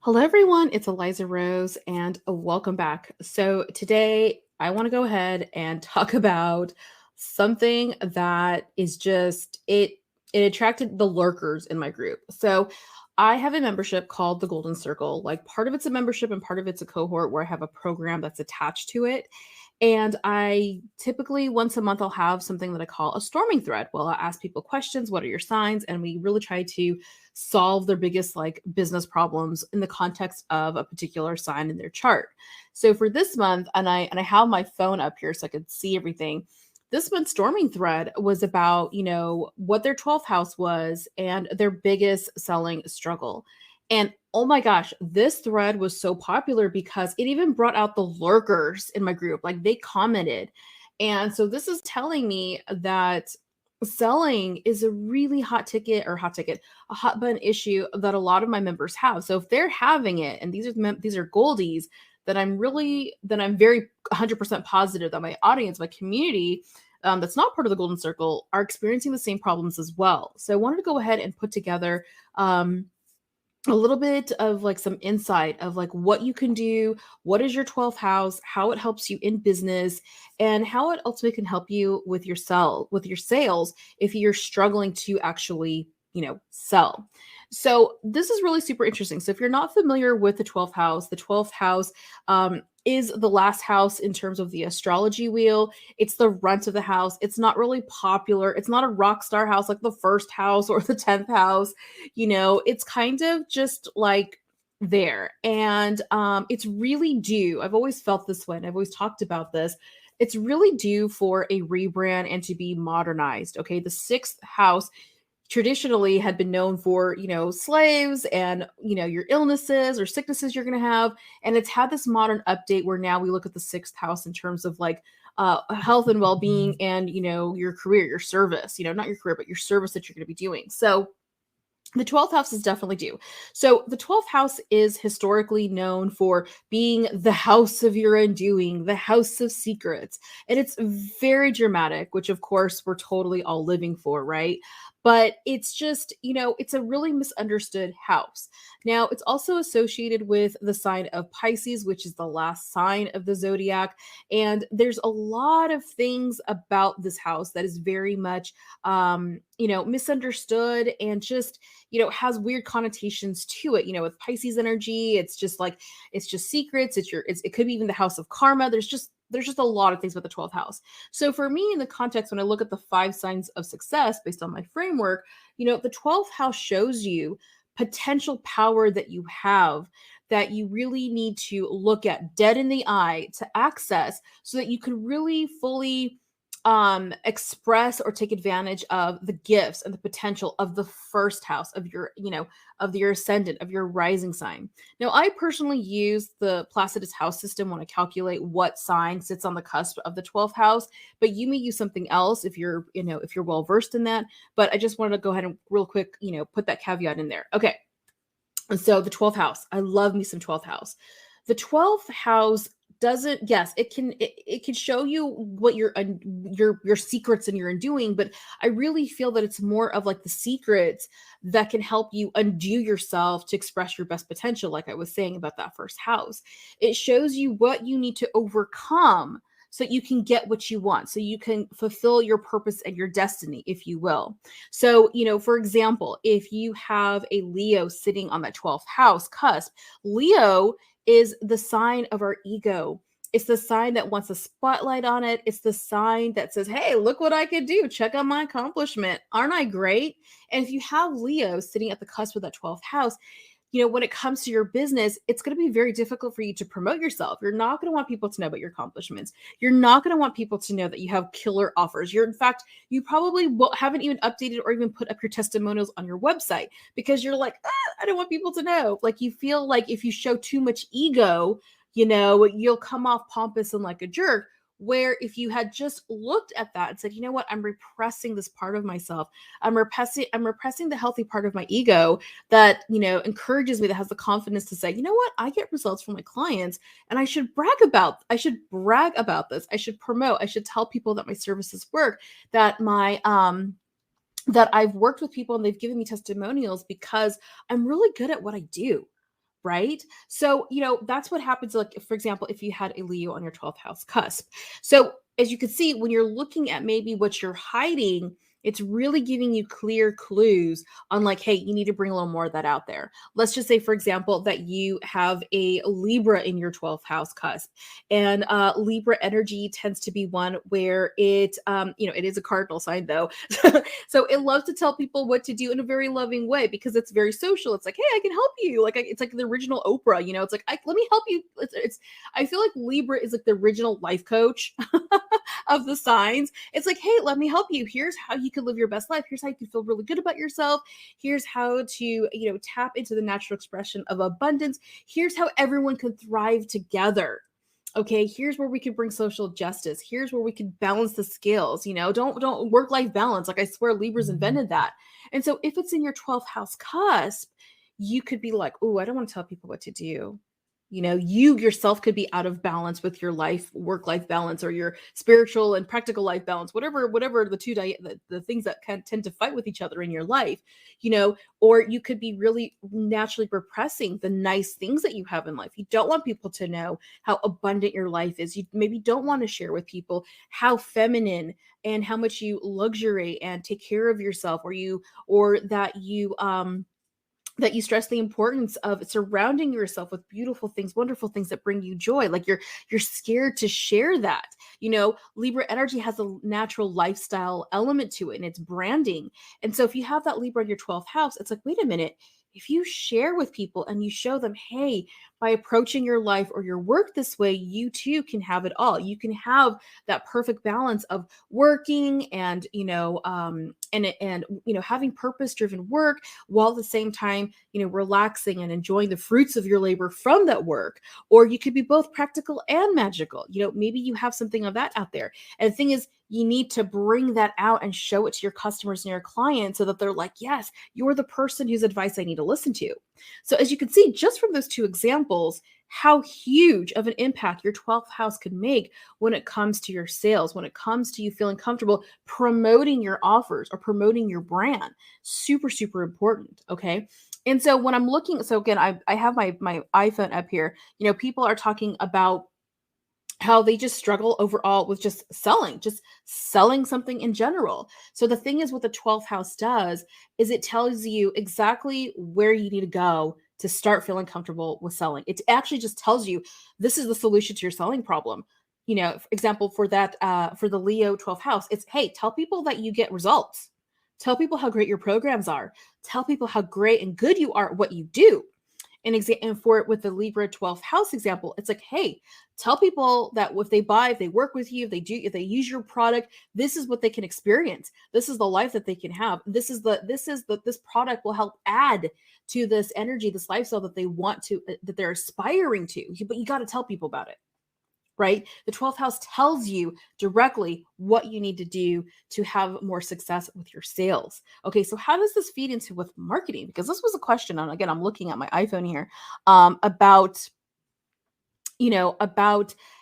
Hello, everyone. It's Aliza Rose, and welcome back. So, today I want to go ahead and talk about something that is just it attracted the lurkers in my group. So, I have a membership called the Golden Circle. Like, part of it's a membership and part of it's a cohort where I have a program that's attached to it. And I typically once a month I'll have something that I call a storming thread. Well, I ask people questions, what are your signs? And we really try to solve their biggest like business problems in the context of a particular sign in their chart. So for this month, and I have my phone up here so I could see everything. This month's storming thread was about, what their 12th house was and their biggest selling struggle. And oh my gosh, this thread was so popular because it even brought out the lurkers in my group. Like they commented. And so this is telling me that selling is a really a hot button issue that a lot of my members have. So if they're having it, and these are goldies that I'm very 100% positive that my audience, my community, that's not part of the Golden Circle, are experiencing the same problems as well. So I wanted to go ahead and put together a little bit of like some insight of like what you can do, what is your 12th house, how it helps you in business, and how it ultimately can help you with with your sales if you're struggling to actually, sell. So this is really super interesting. So if you're not familiar with the 12th house is the last house in terms of the astrology wheel. It's the runt of the house. It's not really popular. It's not a rock star house like the first house or the 10th house. It's kind of just like there. And it's really due. I've always felt this way, and I've always talked about this. It's really due for a rebrand and to be modernized. Okay. The sixth house traditionally had been known for, slaves and, your illnesses or sicknesses you're going to have. And it's had this modern update where now we look at the sixth house in terms of like health and well-being and, your career, your service, not your career, but your service that you're going to be doing. So the 12th house is definitely due. So the 12th house is historically known for being the house of your undoing, the house of secrets. And it's very dramatic, which of course we're totally all living for, right? But it's just, it's a really misunderstood house. Now, it's also associated with the sign of Pisces, which is the last sign of the zodiac. And there's a lot of things about this house that is very much, misunderstood and just, has weird connotations to it. With Pisces energy, it's just secrets. It could be even the house of karma. There's just a lot of things about the 12th house. So for me, in the context, when I look at the 5 signs of success based on my framework, the 12th house shows you potential power that you have that you really need to look at dead in the eye to access so that you can really fully express or take advantage of the gifts and the potential of the first house of your ascendant, of your rising sign. Now, I personally use the Placidus house system when I calculate what sign sits on the cusp of the 12th house, but you may use something else if you're well versed in that. But I just wanted to go ahead and real quick, put that caveat in there. Okay. And so the 12th house, I love me some 12th house. The 12th house doesn't, yes, it can show you what your secrets and your undoing, but I really feel that it's more of like the secrets that can help you undo yourself to express your best potential, like I was saying about that first house. It shows you what you need to overcome so you can get what you want, so you can fulfill your purpose and your destiny, if you will. So, for example, if you have a Leo sitting on that 12th house cusp, Leo is the sign of our ego. It's the sign that wants a spotlight on it. It's the sign that says, hey, look what I could do. Check out my accomplishment. Aren't I great? And if you have Leo sitting at the cusp of that 12th house, when it comes to your business, it's going to be very difficult for you to promote yourself. You're not going to want people to know about your accomplishments. You're not going to want people to know that you have killer offers. In fact, you probably haven't even updated or even put up your testimonials on your website because you're like, I don't want people to know. Like you feel like if you show too much ego, you'll come off pompous and like a jerk. Where if you had just looked at that and said, you know what, I'm repressing this part of myself. I'm repressing the healthy part of my ego that, encourages me, that has the confidence to say, you know what, I get results from my clients and I should brag about this. I should promote, I should tell people that my services work, that that I've worked with people and they've given me testimonials because I'm really good at what I do. right? So, that's what happens. Like, for example, if you had a Leo on your 12th house cusp. So, as you can see, when you're looking at maybe what you're hiding, it's really giving you clear clues on like, hey, you need to bring a little more of that out there. Let's just say, for example, that you have a Libra in your 12th house cusp, and Libra energy tends to be one where it is a cardinal sign though. So it loves to tell people what to do in a very loving way because it's very social. It's like, hey, I can help you. Like it's like the original Oprah, it's like, let me help you. I feel like Libra is like the original life coach of the signs. It's like, hey, let me help you. Here's how you can live your best life. Here's how you can feel really good about yourself. Here's how to, tap into the natural expression of abundance. Here's how everyone can thrive together. Okay, here's where we can bring social justice. Here's where we can balance the scales. Don't work-life balance. Like I swear Libra's invented that. And so if it's in your 12th house cusp, you could be like, oh, I don't want to tell people what to do. You yourself could be out of balance with your work-life balance, or your spiritual and practical life balance, whatever the two, the things that can tend to fight with each other in your life, or you could be really naturally repressing the nice things that you have in life. You don't want people to know how abundant your life is. You maybe don't want to share with people how feminine and how much you luxury and take care of yourself, or that you stress the importance of surrounding yourself with beautiful things, wonderful things that bring you joy. Like you're scared to share that. Libra energy has a natural lifestyle element to it, and it's branding. And so if you have that Libra in your 12th house, it's like, wait a minute. If you share with people and you show them, hey, by approaching your life or your work this way, you too can have it all. You can have that perfect balance of working and, having purpose-driven work, while at the same time, relaxing and enjoying the fruits of your labor from that work. Or you could be both practical and magical. Maybe you have something of that out there. And the thing is, you need to bring that out and show it to your customers and your clients so that they're like, yes, you're the person whose advice I need to listen to. So as you can see, just from those two examples, how huge of an impact your 12th house could make when it comes to your sales, when it comes to you feeling comfortable promoting your offers or promoting your brand. Super, super important. Okay. And so when I'm looking, so again, I have my iPhone up here, people are talking about how they just struggle overall with just selling something in general. So the thing is, what the 12th house does is it tells you exactly where you need to go to start feeling comfortable with selling. It actually just tells you this is the solution to your selling problem. For example, for that, for the Leo 12th house, it's, hey, tell people that you get results. Tell people how great your programs are. Tell people how great and good you are at what you do. And for it with the Libra 12th house example, it's like, hey, tell people that if they work with you, if they use your product, this is what they can experience. This is the life that they can have. This product will help add to this energy, this lifestyle that they want to, that they're aspiring to. But you got to tell people about it. Right? The 12th house tells you directly what you need to do to have more success with your sales. Okay, so how does this feed into with marketing? Because this was a question on, again, I'm looking at my iPhone here, about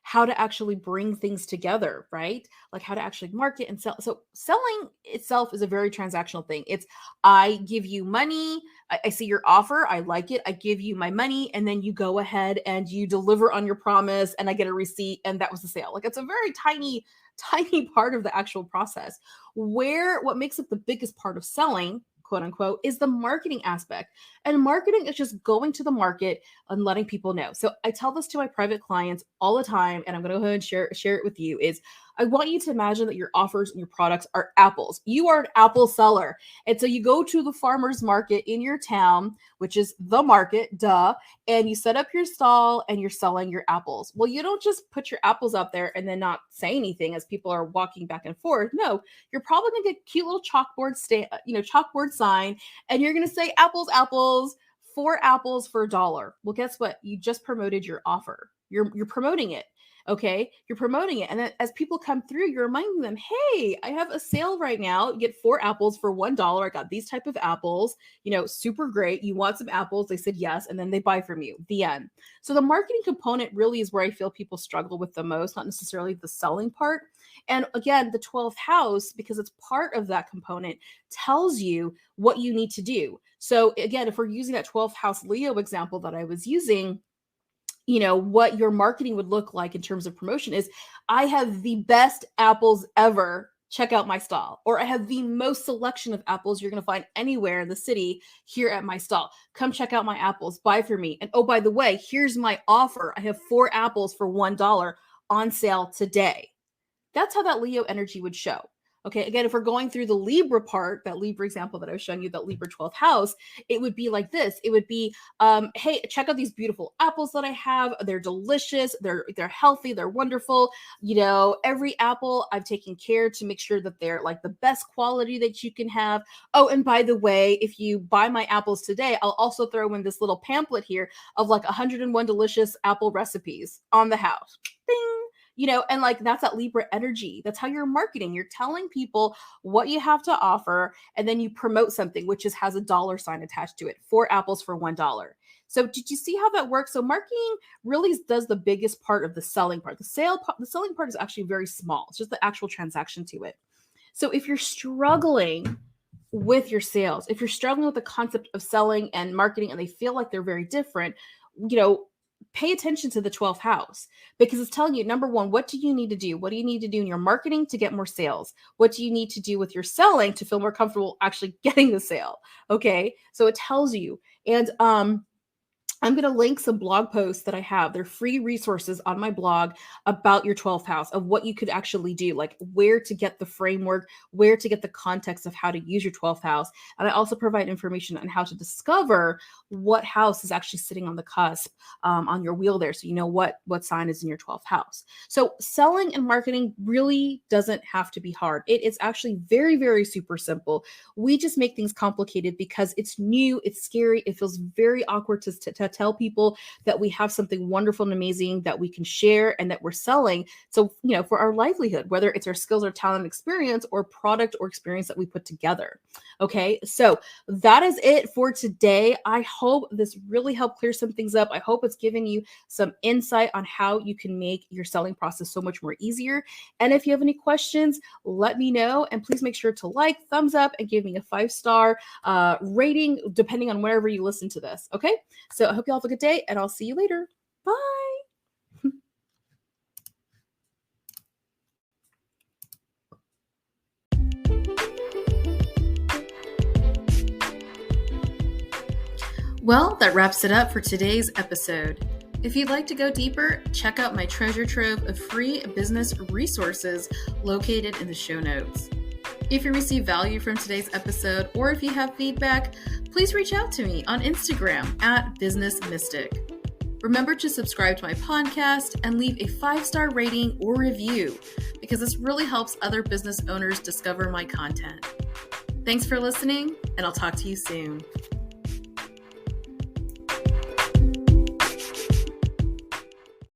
how to actually bring things together, right? Like how to actually market and sell. So selling itself is a very transactional thing. It's, I give you money, I see your offer, I like it, I give you my money, and then you go ahead and you deliver on your promise, and I get a receipt, and that was the sale. Like it's a very tiny part of the actual process. What makes it the biggest part of selling, quote unquote, is the marketing aspect. And marketing is just going to the market and letting people know. So I tell this to my private clients all the time, and I'm going to go ahead and share it with you, is I want you to imagine that your offers and your products are apples. You are an apple seller. And so you go to the farmer's market in your town, which is the market, duh, and you set up your stall and you're selling your apples. Well, you don't just put your apples up there and then not say anything as people are walking back and forth. No, you're probably going to get a cute little chalkboard sign, and you're going to say apples, 4 apples for $1. Well, guess what? You just promoted your offer. You're promoting it. Okay, you're promoting it. And then as people come through, you're reminding them, hey, I have a sale right now. You get 4 apples for $1. I got these type of apples, super great. You want some apples? They said yes. And then they buy from you. The end. So the marketing component really is where I feel people struggle with the most, not necessarily the selling part. And again, the 12th house, because it's part of that component, tells you what you need to do. So again, if we're using that 12th house Leo example that I was using, what your marketing would look like in terms of promotion is, I have the best apples ever. Check out my stall. Or I have the most selection of apples you're going to find anywhere in the city here at my stall. Come check out my apples. Buy for me. And oh, by the way, here's my offer. I have 4 apples for $1 on sale today. That's how that Leo energy would show. Okay, again, if we're going through the Libra part, that Libra example that I was showing you, that Libra 12th house, it would be like this. It would be, hey, check out these beautiful apples that I have. They're delicious. They're healthy. They're wonderful. Every apple I've taken care to make sure that they're like the best quality that you can have. Oh, and by the way, if you buy my apples today, I'll also throw in this little pamphlet here of like 101 delicious apple recipes on the house. Bing. And like that's that Libra energy. That's how you're marketing. You're telling people what you have to offer, and then you promote something which has a dollar sign attached to it. 4 apples for $1. So did you see how that works? So marketing really does the biggest part of the selling part. The selling part is actually very small. It's just the actual transaction to it. So if you're struggling with your sales, if you're struggling with the concept of selling and marketing and they feel like they're very different, pay attention to the 12th house, because it's telling you, number one, what do you need to do? What do you need to do in your marketing to get more sales? What do you need to do with your selling to feel more comfortable actually getting the sale? Okay. So it tells you. And I'm going to link some blog posts that I have. They're free resources on my blog about your 12th house, of what you could actually do, like where to get the framework, where to get the context of how to use your 12th house. And I also provide information on how to discover what house is actually sitting on the cusp on your wheel there. So you know what sign is in your 12th house. So selling and marketing really doesn't have to be hard. It is actually very, very super simple. We just make things complicated because it's new, it's scary, it feels very awkward to tell people that we have something wonderful and amazing that we can share and that we're selling. So, for our livelihood, whether it's our skills or talent, experience, or product or experience that we put together. Okay. So that is it for today. I hope this really helped clear some things up. I hope it's given you some insight on how you can make your selling process so much more easier. And if you have any questions, let me know. And please make sure to like, thumbs up, and give me a 5-star rating, depending on wherever you listen to this. Okay. So I hope you all have a good day, and I'll see you later. Bye. Well, that wraps it up for today's episode. If you'd like to go deeper, check out my treasure trove of free business resources located in the show notes. If you receive value from today's episode, or if you have feedback, please reach out to me on Instagram at Business Mystic. Remember to subscribe to my podcast and leave a 5-star rating or review, because this really helps other business owners discover my content. Thanks for listening, and I'll talk to you soon.